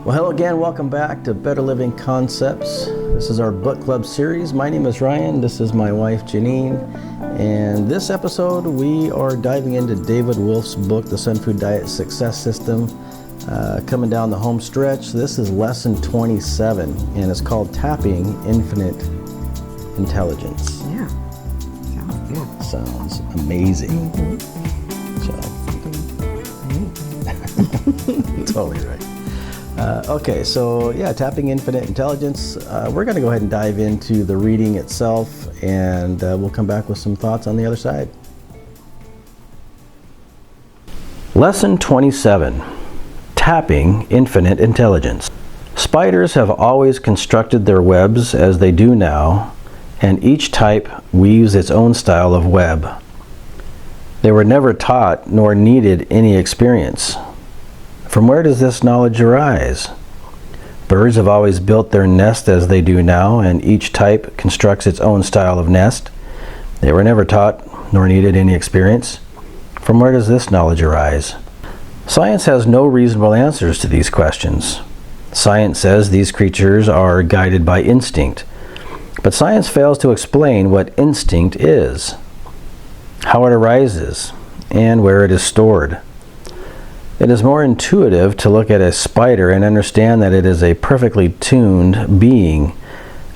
Well, hello again. Welcome back to Better Living Concepts. This is our book club series. My name is Ryan. This is my wife, Janine. And this episode, we are diving into David Wolfe's book, The Sunfood Diet Success System. Coming down the home stretch, this is lesson 27, and it's called Tapping Infinite Intelligence. Yeah, sounds good. Sounds amazing. So, totally right. Okay, so yeah, Tapping Infinite Intelligence. We're going to go ahead and dive into the reading itself, and we'll come back with some thoughts on the other side. Lesson 27. Tapping Infinite Intelligence. Spiders have always constructed their webs as they do now, and each type weaves its own style of web. They were never taught nor needed any experience. From where does this knowledge arise? Birds have always built their nest as they do now, and each type constructs its own style of nest. They were never taught nor needed any experience. From where does this knowledge arise? Science has no reasonable answers to these questions. Science says these creatures are guided by instinct, but science fails to explain what instinct is, how it arises, and where it is stored. It is more intuitive to look at a spider and understand that it is a perfectly tuned being,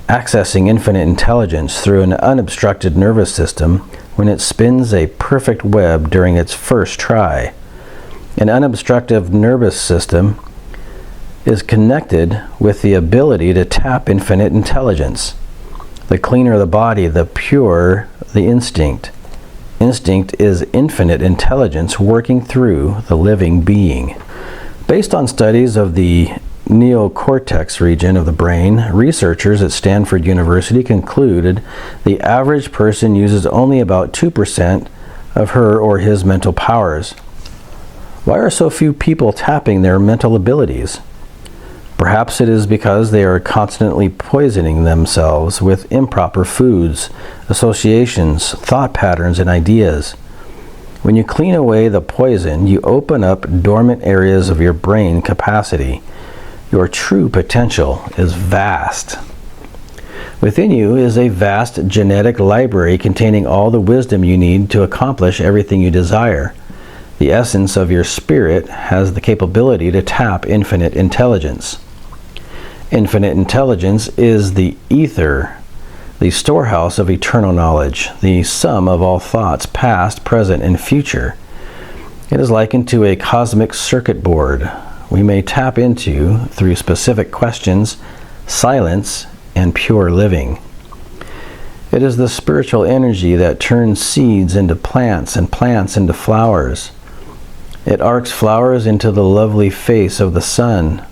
accessing infinite intelligence through an unobstructed nervous system when it spins a perfect web during its first try. An unobstructed nervous system is connected with the ability to tap infinite intelligence. The cleaner the body, the purer the instinct. Instinct is infinite intelligence working through the living being. Based on studies of the neocortex region of the brain, researchers at Stanford University concluded the average person uses only about 2% of her or his mental powers. Why are so few people tapping their mental abilities? Perhaps it is because they are constantly poisoning themselves with improper foods, associations, thought patterns, and ideas. When you clean away the poison, you open up dormant areas of your brain capacity. Your true potential is vast. Within you is a vast genetic library containing all the wisdom you need to accomplish everything you desire. The essence of your spirit has the capability to tap infinite intelligence. Infinite intelligence is the ether, the storehouse of eternal knowledge, the sum of all thoughts, past, present, and future. It is likened to a cosmic circuit board we may tap into through specific questions, silence, and pure living. It is the spiritual energy that turns seeds into plants and plants into flowers. It arcs flowers into the lovely face of the sun.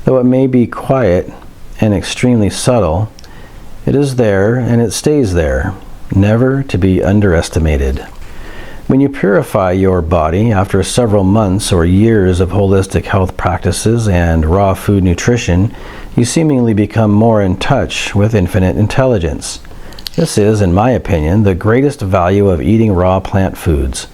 Though it may be quiet and extremely subtle, it is there and it stays there, never to be underestimated. When you purify your body after several months or years of holistic health practices and raw food nutrition, you seemingly become more in touch with infinite intelligence. This is, in my opinion, the greatest value of eating raw plant foods.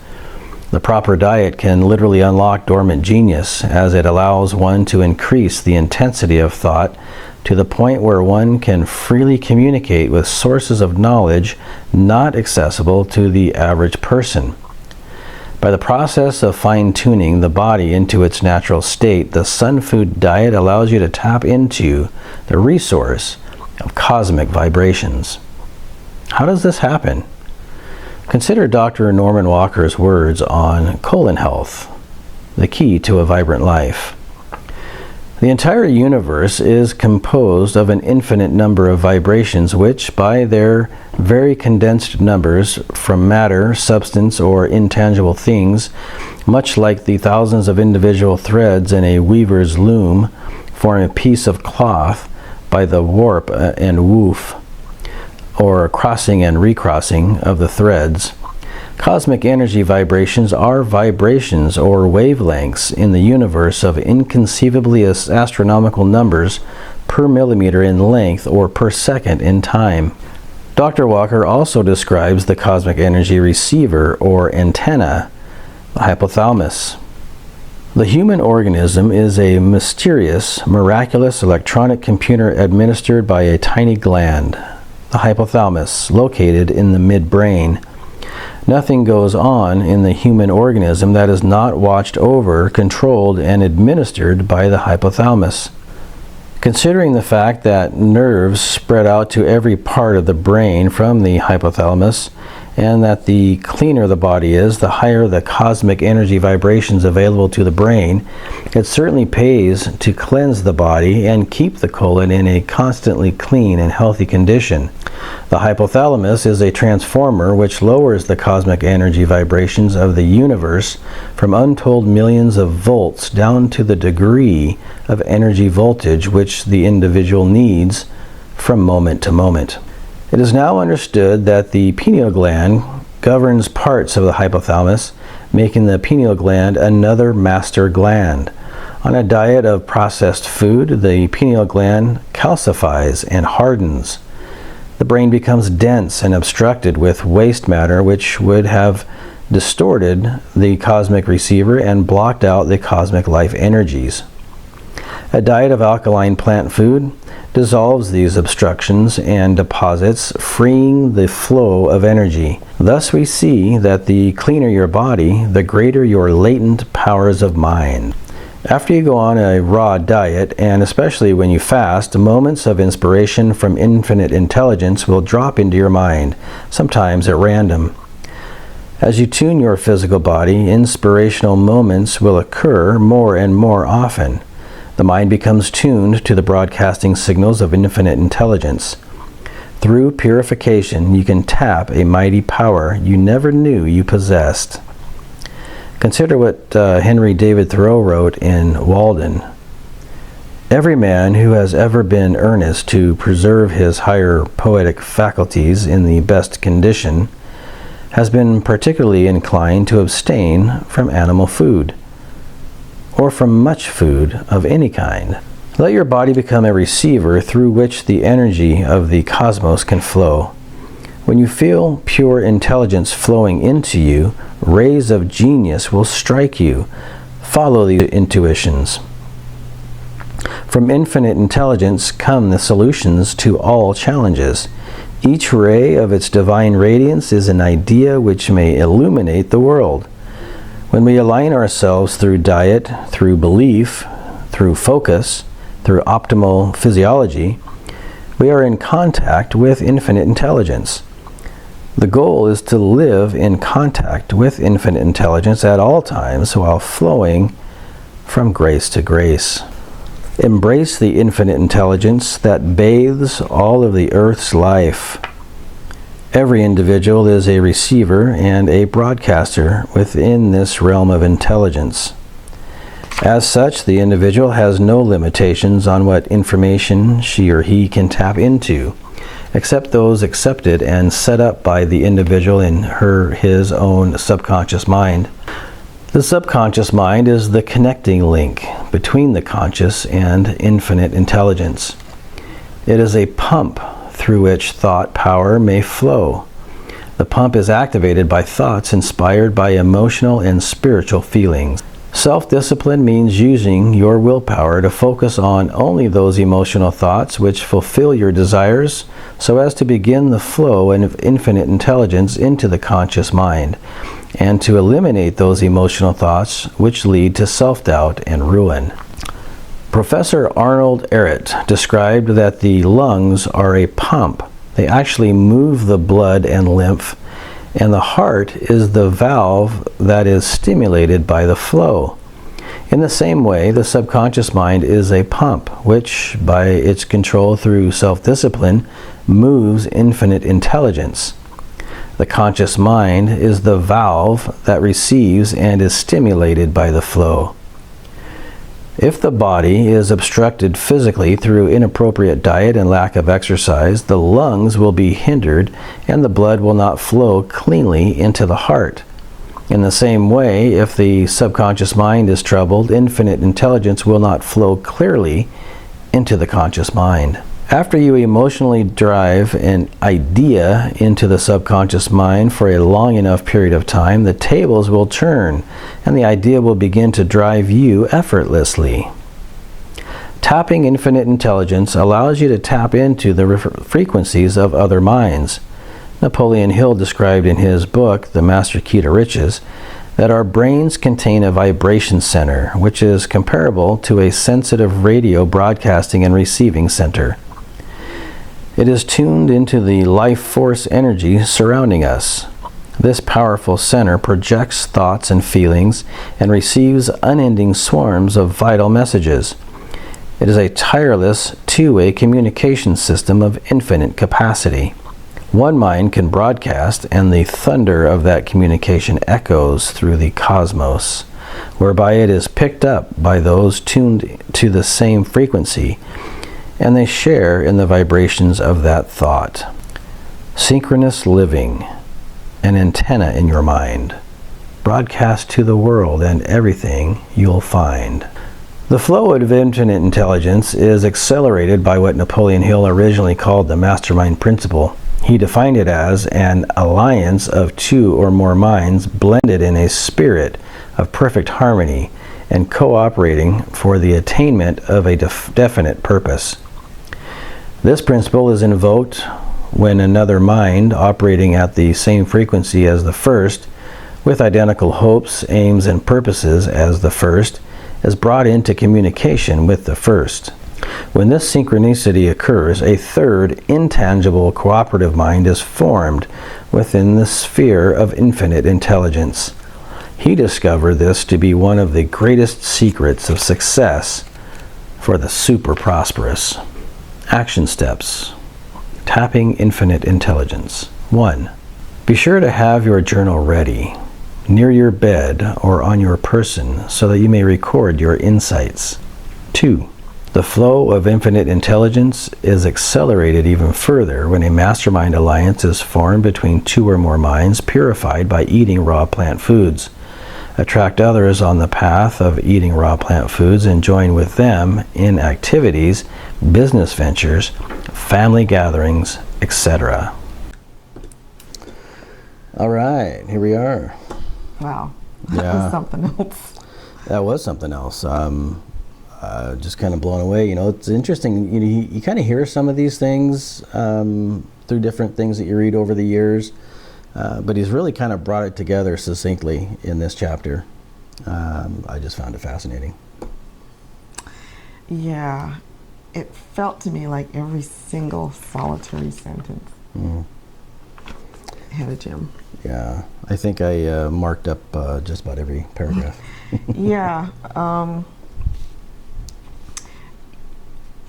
The proper diet can literally unlock dormant genius, as it allows one to increase the intensity of thought to the point where one can freely communicate with sources of knowledge not accessible to the average person. By the process of fine-tuning the body into its natural state, the Sunfood diet allows you to tap into the resource of cosmic vibrations. How does this happen? Consider Dr. Norman Walker's words on colon health, the key to a vibrant life. The entire universe is composed of an infinite number of vibrations which, by their very condensed numbers from matter, substance, or intangible things, much like the thousands of individual threads in a weaver's loom, form a piece of cloth by the warp and woof, or crossing and recrossing of the threads. Cosmic energy vibrations are vibrations or wavelengths in the universe of inconceivably astronomical numbers per millimeter in length or per second in time. Dr. Walker also describes the cosmic energy receiver or antenna, the hypothalamus. The human organism is a mysterious, miraculous electronic computer administered by a tiny gland, the hypothalamus, located in the midbrain. Nothing goes on in the human organism that is not watched over, controlled, and administered by the hypothalamus. Considering the fact that nerves spread out to every part of the brain from the hypothalamus, and that the cleaner the body is, the higher the cosmic energy vibrations available to the brain, it certainly pays to cleanse the body and keep the colon in a constantly clean and healthy condition. The hypothalamus is a transformer which lowers the cosmic energy vibrations of the universe from untold millions of volts down to the degree of energy voltage which the individual needs from moment to moment. It is now understood that the pineal gland governs parts of the hypothalamus, making the pineal gland another master gland. On a diet of processed food, the pineal gland calcifies and hardens. The brain becomes dense and obstructed with waste matter which would have distorted the cosmic receiver and blocked out the cosmic life energies. A diet of alkaline plant food dissolves these obstructions and deposits, freeing the flow of energy. Thus we see that the cleaner your body, the greater your latent powers of mind. After you go on a raw diet, and especially when you fast, moments of inspiration from infinite intelligence will drop into your mind, sometimes at random. As you tune your physical body, inspirational moments will occur more and more often. The mind becomes tuned to the broadcasting signals of infinite intelligence. Through purification, you can tap a mighty power you never knew you possessed. Consider what Henry David Thoreau wrote in Walden. Every man who has ever been earnest to preserve his higher poetic faculties in the best condition has been particularly inclined to abstain from animal food, or from much food of any kind. Let your body become a receiver through which the energy of the cosmos can flow. When you feel pure intelligence flowing into you, rays of genius will strike you. Follow the intuitions. From infinite intelligence come the solutions to all challenges. Each ray of its divine radiance is an idea which may illuminate the world. When we align ourselves through diet, through belief, through focus, through optimal physiology, we are in contact with infinite intelligence. The goal is to live in contact with infinite intelligence at all times while flowing from grace to grace. Embrace the infinite intelligence that bathes all of the earth's life. Every individual is a receiver and a broadcaster within this realm of intelligence. As such, the individual has no limitations on what information she or he can tap into, except those accepted and set up by the individual in his own subconscious mind. The subconscious mind is the connecting link between the conscious and infinite intelligence. It is a pump through which thought power may flow. The pump is activated by thoughts inspired by emotional and spiritual feelings. Self-discipline means using your willpower to focus on only those emotional thoughts which fulfill your desires so as to begin the flow of infinite intelligence into the conscious mind, and to eliminate those emotional thoughts which lead to self-doubt and ruin. Professor Arnold Ehret described that the lungs are a pump. They actually move the blood and lymph, and the heart is the valve that is stimulated by the flow. In the same way, the subconscious mind is a pump, which, by its control through self-discipline, moves infinite intelligence. The conscious mind is the valve that receives and is stimulated by the flow. If the body is obstructed physically through inappropriate diet and lack of exercise, the lungs will be hindered and the blood will not flow cleanly into the heart. In the same way, if the subconscious mind is troubled, infinite intelligence will not flow clearly into the conscious mind. After you emotionally drive an idea into the subconscious mind for a long enough period of time, the tables will turn and the idea will begin to drive you effortlessly. Tapping infinite intelligence allows you to tap into the frequencies of other minds. Napoleon Hill described in his book, The Master Key to Riches, that our brains contain a vibration center, which is comparable to a sensitive radio broadcasting and receiving center. It is tuned into the life force energy surrounding us. This powerful center projects thoughts and feelings and receives unending swarms of vital messages. It is a tireless, two-way communication system of infinite capacity. One mind can broadcast, and the thunder of that communication echoes through the cosmos, whereby it is picked up by those tuned to the same frequency, and they share in the vibrations of that thought. Synchronous living, an antenna in your mind. Broadcast to the world and everything you'll find. The flow of infinite intelligence is accelerated by what Napoleon Hill originally called the mastermind principle. He defined it as an alliance of two or more minds blended in a spirit of perfect harmony and cooperating for the attainment of a definite purpose. This principle is invoked when another mind operating at the same frequency as the first, with identical hopes, aims, and purposes as the first, is brought into communication with the first. When this synchronicity occurs, a third, intangible cooperative mind is formed within the sphere of infinite intelligence. He discovered this to be one of the greatest secrets of success for the super prosperous. Action steps. Tapping infinite intelligence. 1. Be sure to have your journal ready, near your bed or on your person, so that you may record your insights. 2. The flow of infinite intelligence is accelerated even further when a mastermind alliance is formed between two or more minds purified by eating raw plant foods. Attract others on the path of eating raw plant foods and join with them in activities, business ventures, family gatherings, etc. All right, here we are. Wow. That was something else. That was something else. Just kind of blown away. You know, it's interesting. You kind of hear some of these things through different things that you read over the years, but he's really kind of brought it together succinctly in this chapter. I just found it fascinating. Yeah, it felt to me like every single solitary sentence had a gem. Yeah, I think I marked up just about every paragraph. Yeah.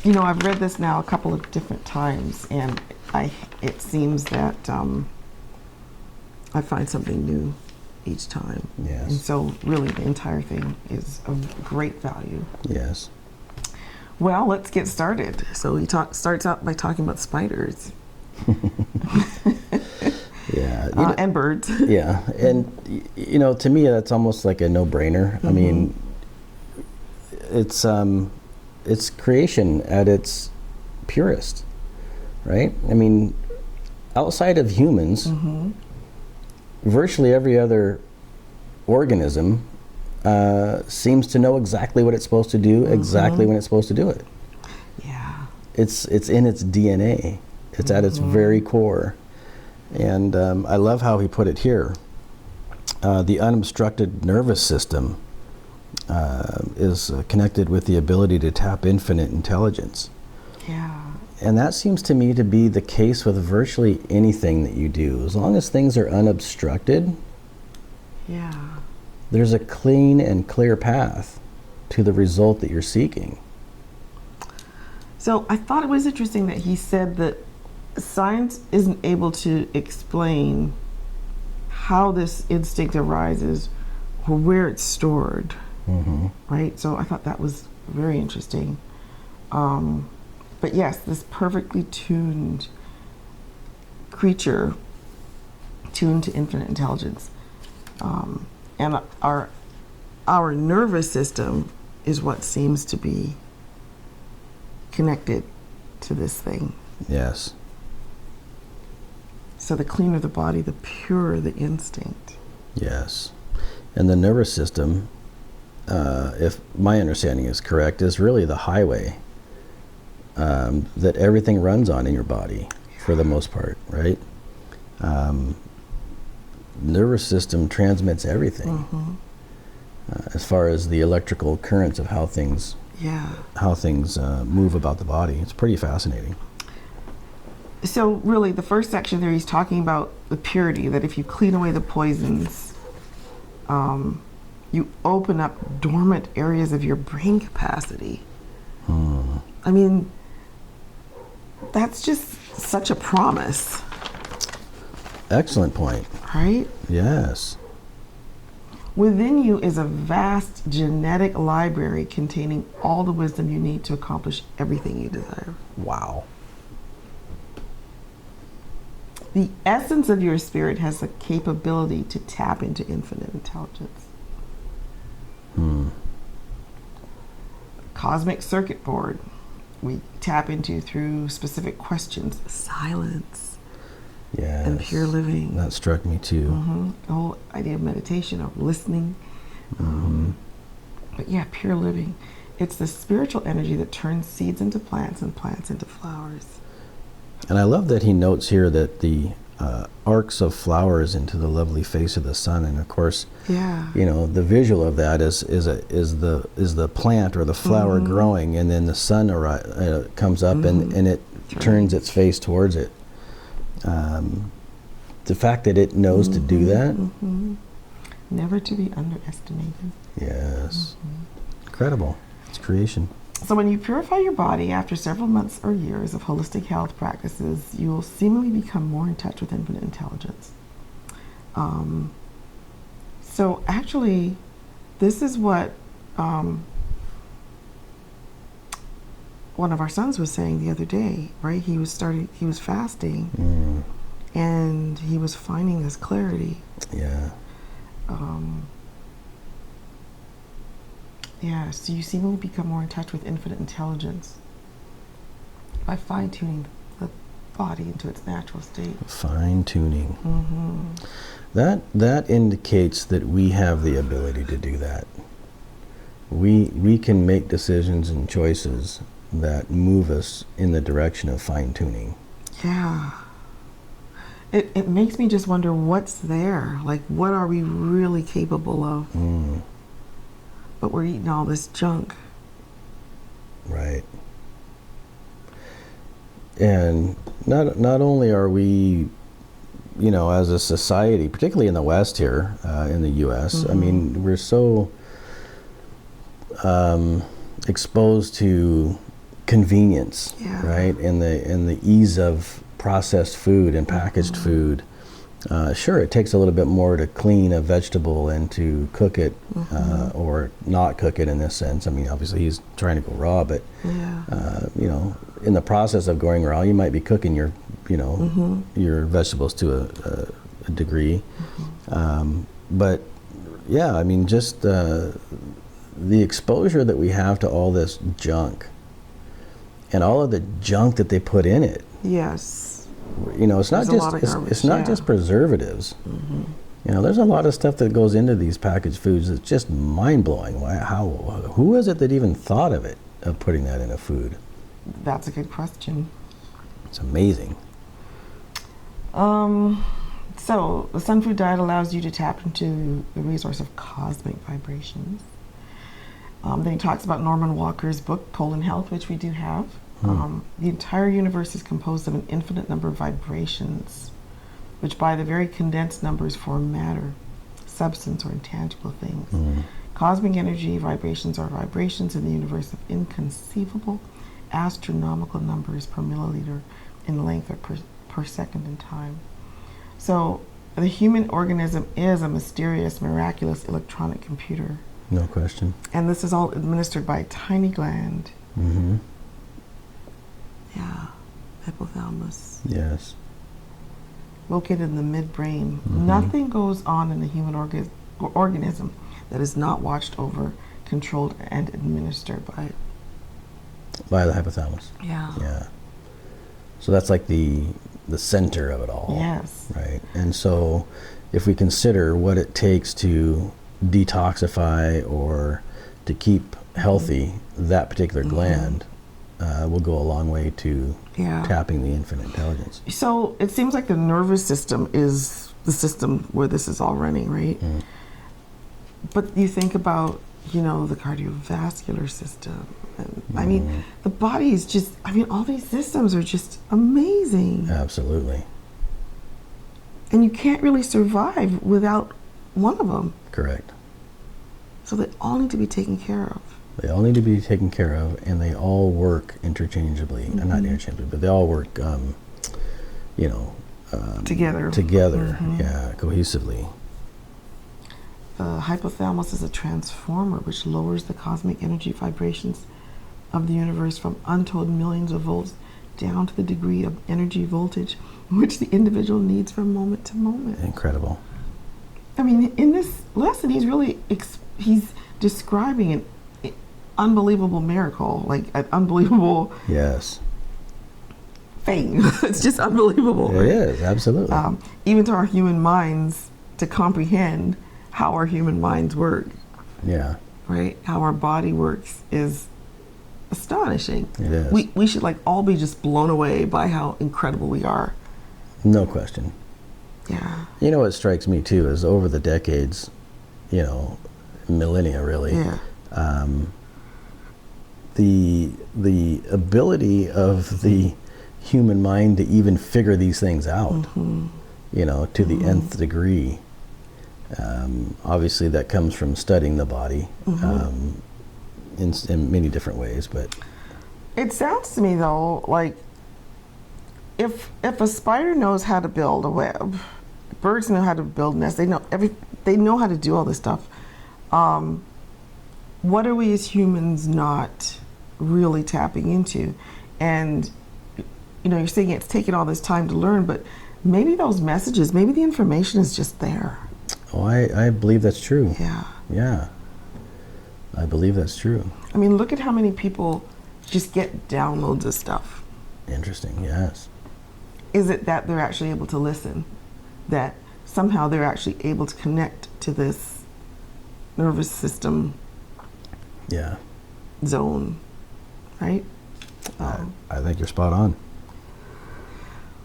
You know, I've read this now a couple of different times, and it seems that I find something new each time. Yes. And so really the entire thing is of great value. Yes. Well, let's get started. So he starts out by talking about spiders. Yeah. And birds. Yeah. And, you know, to me, that's almost like a no-brainer. Mm-hmm. I mean, it's creation at its purest, right? I mean, outside of humans, virtually every other organism seems to know exactly what it's supposed to do, exactly when it's supposed to do it. Yeah. It's in its DNA. It's at its very core. And I love how he put it here. The unobstructed nervous system is connected with the ability to tap infinite intelligence. Yeah. And that seems to me to be the case with virtually anything that you do. As long as things are unobstructed, Yeah. there's a clean and clear path to the result that you're seeking. So I thought it was interesting that he said that science isn't able to explain how this instinct arises or where it's stored. Right? So I thought that was very interesting. But yes, this perfectly tuned creature, tuned to infinite intelligence. And our nervous system is what seems to be connected to this thing. Yes. So the cleaner the body, the purer the instinct. Yes. And the nervous system, if my understanding is correct, is really the highway that everything runs on in your body for the most part, right? Nervous system transmits everything as far as the electrical currents of how things move about the body. It's pretty fascinating. So really, the first section there, he's talking about the purity, that if you clean away the poisons, you open up dormant areas of your brain capacity. I mean, that's just such a promise. Excellent point. Right? Yes. Within you is a vast genetic library containing all the wisdom you need to accomplish everything you desire. Wow. The essence of your spirit has the capability to tap into infinite intelligence. Cosmic circuit board, we tap into through specific questions, silence, Yes. and pure living. That struck me too. The whole idea of meditation, of listening. But yeah, pure living. It's the spiritual energy that turns seeds into plants and plants into flowers. And I love that he notes here that the arcs of flowers into the lovely face of the sun, and of course, you know, the visual of that is the plant or the flower growing, and then the sun comes up and it turns its face towards it. The fact that it knows to do that, never to be underestimated. Yes, incredible. It's creation. So when you purify your body after several months or years of holistic health practices, you will seemingly become more in touch with infinite intelligence. So actually, this is what one of our sons was saying the other day, right? He was fasting, and he was finding this clarity. Yeah. So you seemingly become more in touch with infinite intelligence by fine-tuning the body into its natural state. Fine-tuning. That indicates that we have the ability to do that. We can make decisions and choices that move us in the direction of fine-tuning. Yeah. It makes me just wonder what's there. Like, what are we really capable of? But we're eating all this junk. Right. And not only are we, you know, as a society, particularly in the West here, in the U.S., I mean, we're so exposed to convenience, right? And the ease of processed food and packaged food. Sure, it takes a little bit more to clean a vegetable and to cook it, or not cook it in this sense. I mean, obviously he's trying to go raw, but you know, in the process of going raw, you might be cooking your, you know, your vegetables to a degree. But yeah, I mean, just the exposure that we have to all this junk and all of the junk that they put in it. Yes. You know, it's not just preservatives. You know, there's a lot of stuff that goes into these packaged foods that's just mind-blowing. Who is it that even thought of putting that in a food? That's a good question. It's amazing. So the Sunfood diet allows you to tap into the resource of cosmic vibrations. Then he talks about Norman Walker's book, Colon Health, which we do have. The entire universe is composed of an infinite number of vibrations, which by the very condensed numbers form matter, substance, or intangible things. Cosmic energy vibrations are vibrations in the universe of inconceivable, astronomical numbers per milliliter in length or per second in time. So the human organism is a mysterious, miraculous electronic computer. No question. And this is all administered by a tiny gland. Yeah, hypothalamus. Yes. Located in the midbrain. Nothing goes on in the human organism that is not watched over, controlled, and administered by the hypothalamus. Yeah. So that's like the center of it all. Yes. Right. And so if we consider what it takes to detoxify or to keep healthy that particular gland, will go a long way to tapping the infinite intelligence. So it seems like the nervous system is the system where this is all running, right? But you think about, you know, the cardiovascular system. And, I mean, the body is just, I mean, all these systems are just amazing. Absolutely. And you can't really survive without one of them. Correct. So they all need to be taken care of. They all need to be taken care of, and they all work interchangeably. Not interchangeably, but they all work, you know, Together. Yeah, cohesively. The hypothalamus is a transformer which lowers the cosmic energy vibrations of the universe from untold millions of volts down to the degree of energy voltage which the individual needs from moment to moment. Incredible. I mean, in this lesson, he's really he's describing an unbelievable miracle, like an unbelievable thing. It's just unbelievable. It is, absolutely. Even to our human minds, to comprehend how our human minds work. Yeah. Right? How our body works is astonishing. It is. We should like all be just blown away by how incredible we are. No question. Yeah. You know what strikes me too is over the decades, you know, millennia really, the ability of the human mind to even figure these things out, you know, to the nth degree. Obviously that comes from studying the body in many different ways, but it sounds to me though like if a spider knows how to build a web, birds know how to build nests, they know how to do all this stuff. What are we as humans not really tapping into? And you know, you're saying it's taken all this time to learn, but maybe those messages, maybe the information is just there. Oh, I believe that's true. Yeah. Yeah. I believe that's true. I mean, look at how many people just get downloads of stuff. Interesting, yes. Is it that they're actually able to listen? That somehow they're actually able to connect to this nervous system zone, right? I think you're spot on.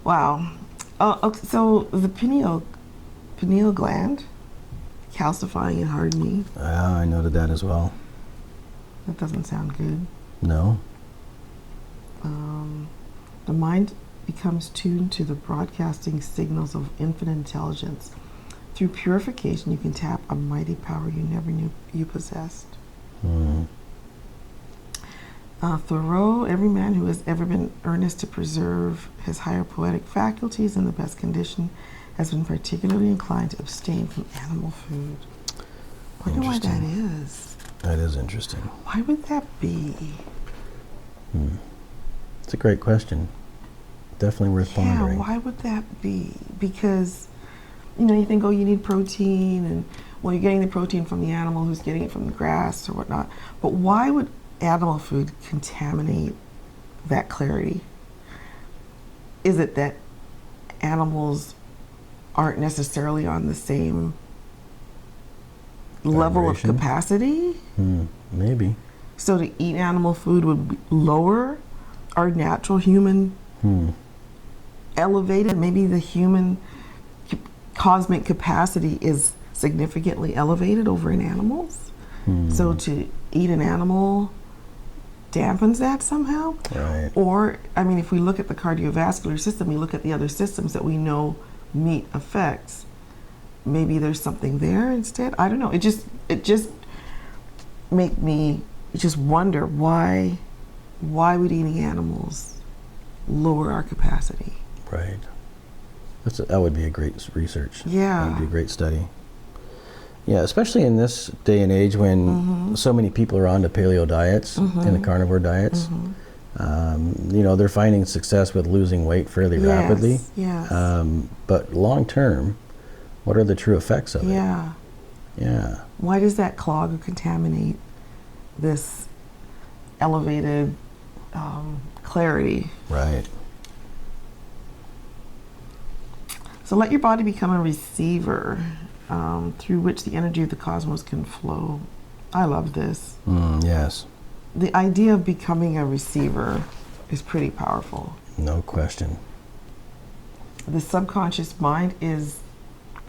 Wow. Okay, so the pineal gland calcifying and hardening. I noted that as well. That doesn't sound good. No. The mind becomes tuned to the broadcasting signals of infinite intelligence. Through purification, you can tap a mighty power you never knew you possessed. Thoreau, every man who has ever been earnest to preserve his higher poetic faculties in the best condition has been particularly inclined to abstain from animal food. I wonder why that is. That is interesting. Why would that be? It's a great question. Definitely worth pondering. Yeah, why would that be? Because, you know, you think, oh, you need protein, and well, you're getting the protein from the animal who's getting it from the grass or whatnot. But why would animal food contaminate that clarity? Is it that animals aren't necessarily on the same level of capacity? Maybe. So to eat animal food would lower our natural human elevated. Maybe the human cosmic capacity is significantly elevated over an animal's. So to eat an animal dampens that somehow. Right. Or, I mean, if we look at the cardiovascular system, we look at the other systems that we know meat affects. Maybe there's something there instead. I don't know. It just make me just wonder why would eating animals lower our capacity? Right. That would be a great research. Yeah. That would be a great study. Yeah, especially in this day and age when so many people are on to paleo diets and the carnivore diets. You know, they're finding success with losing weight fairly rapidly. Yes. But long term, what are the true effects of it? Yeah. Yeah. Why does that clog or contaminate this elevated clarity? Right. So let your body become a receiver through which the energy of the cosmos can flow. I love this. Yes. The idea of becoming a receiver is pretty powerful. No question. The subconscious mind is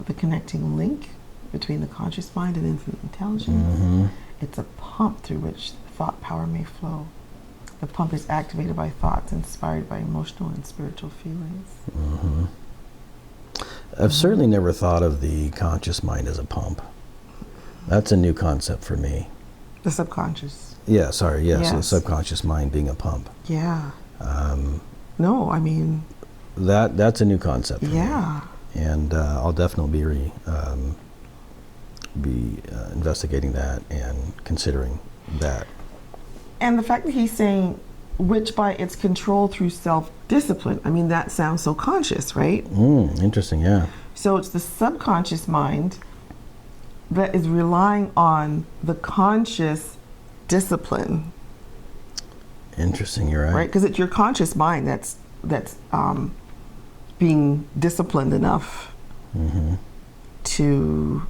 the connecting link between the conscious mind and infinite intelligence. It's a pump through which thought power may flow. The pump is activated by thoughts inspired by emotional and spiritual feelings. I've certainly never thought of the conscious mind as a pump. That's a new concept for me. The subconscious. Yeah, sorry, yes, the Yes. subconscious mind being a pump. Yeah. No, I mean, That's a new concept for me. yeah. And I'll definitely be investigating that and considering that. And the fact that he's saying, which by its control through self-discipline, I mean, that sounds so conscious, right? Interesting, yeah. So it's the subconscious mind that is relying on the conscious discipline, Interesting, you're right. right? Because it's your conscious mind that's being disciplined enough to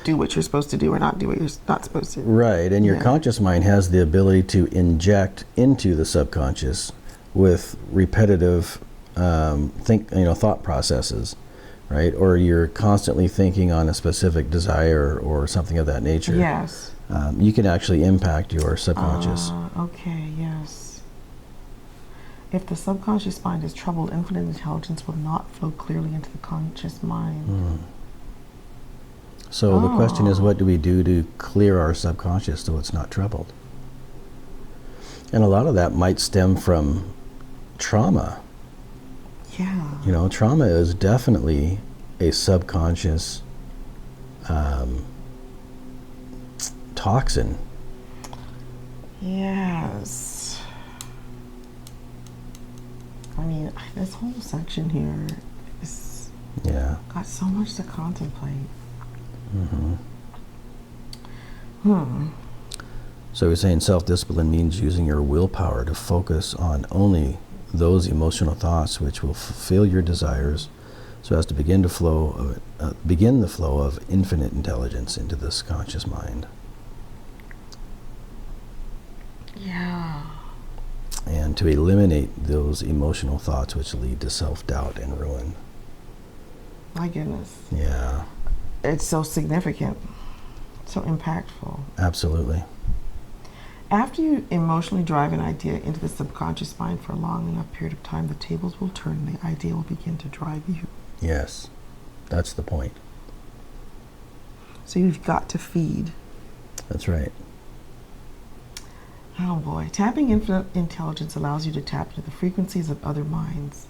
do what you're supposed to do or not do what you're not supposed to. Right, and your Yeah. conscious mind has the ability to inject into the subconscious with repetitive thought processes, right? Or you're constantly thinking on a specific desire or something of that nature. Yes. You can actually impact your subconscious. Okay, yes. If the subconscious mind is troubled, infinite intelligence will not flow clearly into the conscious mind. So the question is, what do we do to clear our subconscious so it's not troubled? And a lot of that might stem from trauma. Yeah. You know, trauma is definitely a subconscious toxin. Yes. I mean, this whole section here is Yeah. got so much to contemplate. So he's saying self-discipline means using your willpower to focus on only those emotional thoughts which will fulfill your desires, so as to begin the flow of infinite intelligence into this conscious mind. Yeah. And to eliminate those emotional thoughts which lead to self-doubt and ruin. My goodness. Yeah, It's so significant, so impactful. absolutely. After you emotionally drive an idea into the subconscious mind for a long enough period of time, the tables will turn and the idea will begin to drive you. Yes, that's the point. So you've got to feed. That's right. Oh boy. Tapping infinite intelligence allows you to tap into the frequencies of other minds.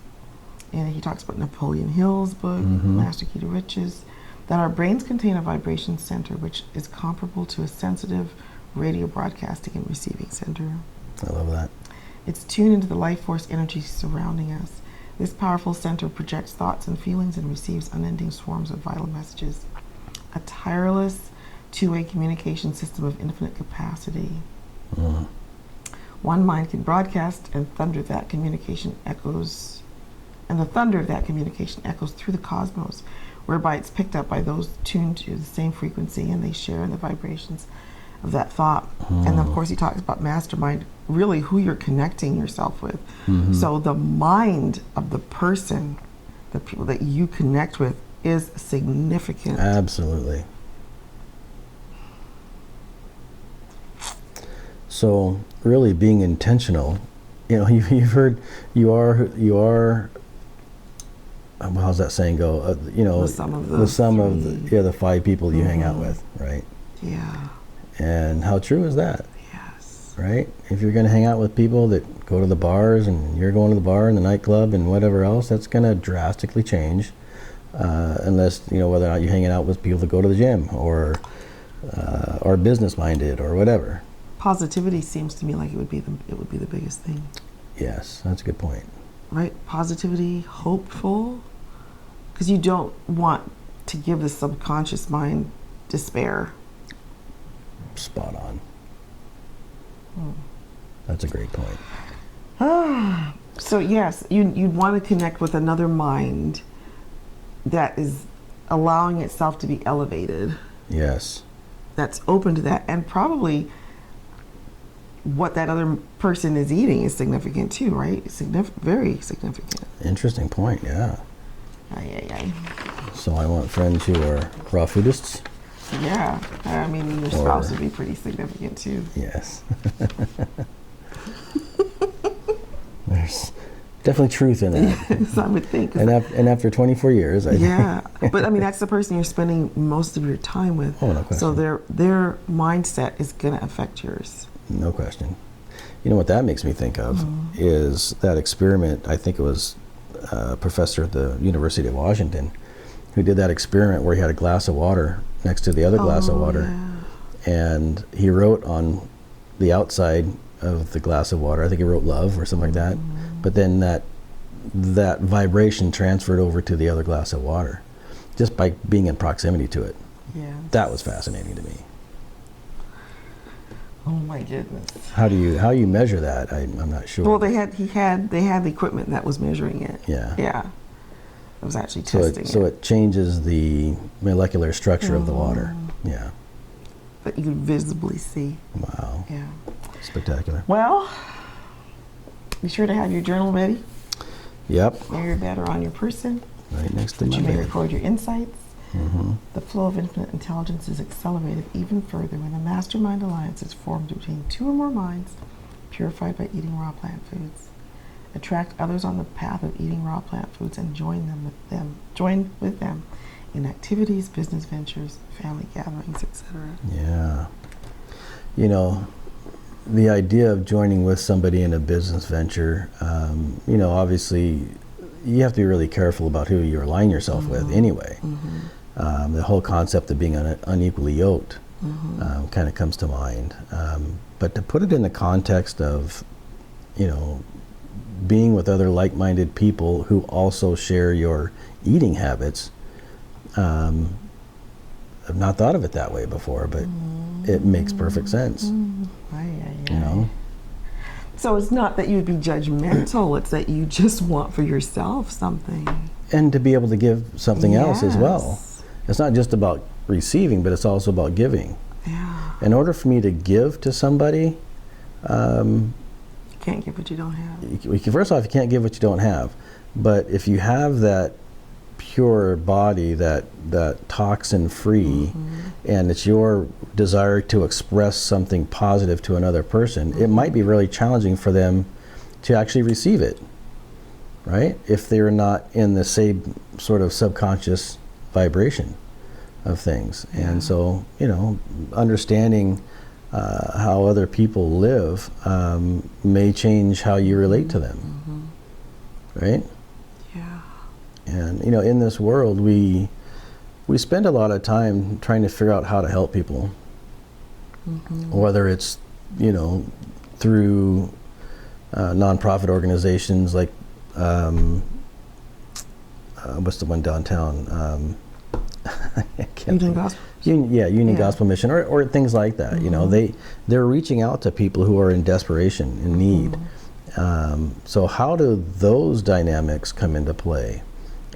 And he talks about Napoleon Hill's book, Master Key to Riches, that our brains contain a vibration center which is comparable to a sensitive radio broadcasting and receiving center. I love that. It's tuned into the life force energy surrounding us. This powerful center projects thoughts and feelings and receives unending swarms of vital messages. A tireless two-way communication system of infinite capacity. One mind can broadcast, and the thunder of that communication echoes through the cosmos, whereby it's picked up by those tuned to the same frequency, and they share in the vibrations of that thought. And of course he talks about mastermind, really who you're connecting yourself with. So the mind of the person, the people that you connect with, is significant. Absolutely. So really being intentional, you know, you've heard you are how's that saying go? You know, The sum of the 5 people you hang out with, right? Yeah. And how true is that, Yes. right? If you're going to hang out with people that go to the bars and you're going to the bar and the nightclub and whatever else, that's going to drastically change, unless, you know, whether or not you're hanging out with people that go to the gym or are business minded or whatever. Positivity seems to me like it would be the biggest thing. Yes, that's a good point. Right? Positivity, hopeful, because you don't want to give the subconscious mind despair. Spot on. That's a great point. So yes, you'd want to connect with another mind that is allowing itself to be elevated. Yes. That's open to that, and probably what that other person is eating is significant too, right? Very significant. Interesting point, yeah. Aye, aye, aye. So I want friends who are raw foodists? Yeah, I mean, your spouse would be pretty significant too. Yes. There's definitely truth in that. Yes, I would think. And after 24 years, yeah, but I mean, that's the person you're spending most of your time with. Oh, no question. So their mindset is going to affect yours. No question. You know what that makes me think of is that experiment. I think it was a professor at the University of Washington who did that experiment where he had a glass of water next to the other glass of water. Yeah. And he wrote on the outside of the glass of water, I think he wrote love or something like that, but then that vibration transferred over to the other glass of water just by being in proximity to it. Yeah. That was fascinating to me. Oh my goodness. How you measure that? I'm not sure. Well, they had the equipment that was measuring it. Yeah. Yeah. It was actually testing it. So it changes the molecular structure of the water. Yeah. That you could visibly see. Wow. Yeah. Spectacular. Well, be sure to have your journal ready. Yep. Near your bed or on your person. Right next to That my you may bed. record your insights. Mm-hmm. The flow of infinite intelligence is accelerated even further when a mastermind alliance is formed between two or more minds, purified by eating raw plant foods. Attract others on the path of eating raw plant foods and join with them in activities, business ventures, family gatherings, etc. Yeah. You know, the idea of joining with somebody in a business venture, you know, obviously you have to be really careful about who you align yourself with anyway. The whole concept of being unequally yoked kind of comes to mind. But to put it in the context of, you know, being with other like-minded people who also share your eating habits, I've not thought of it that way before, but it makes perfect sense. You know? So it's not that you'd be judgmental, it's that you just want for yourself something. And to be able to give something else as well. Yes. It's not just about receiving, but it's also about giving. Yeah. In order for me to give to somebody, You can't give what you don't have. first off, you can't give what you don't have. But if you have that pure body, that toxin-free, and it's your desire to express something positive to another person, it might be really challenging for them to actually receive it, right? If they're not in the same sort of subconscious vibration of things. And so, you know, understanding how other people live may change how you relate to them, right? Yeah. And, you know, in this world, we spend a lot of time trying to figure out how to help people, whether it's, you know, through nonprofit organizations like, what's the one downtown? Union Gospel. Union Gospel Mission, or things like that. You know, they're reaching out to people who are in desperation, in need. So how do those dynamics come into play?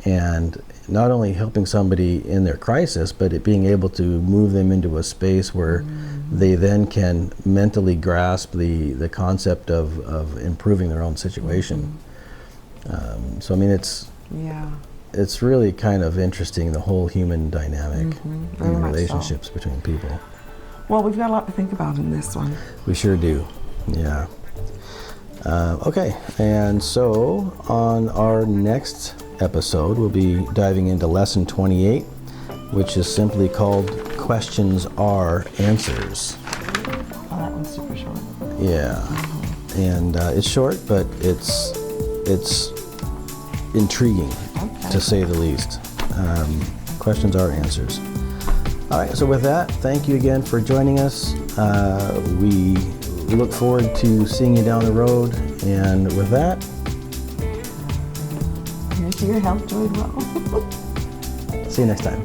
And not only helping somebody in their crisis, but it being able to move them into a space where they then can mentally grasp the concept of improving their own situation. So I mean, it's really kind of interesting, the whole human dynamic in relationships between people. Well, we've got a lot to think about in this one. We sure do, yeah. Okay, and so on our next episode, we'll be diving into lesson 28, which is simply called Questions Are Answers. Oh, that one's super short. Yeah, and it's short, but it's intriguing, to say the least. Questions are answers. All right, so with that, thank you again for joining us. We look forward to seeing you down the road, and with that, Here's to your health, joy, well. see you next time.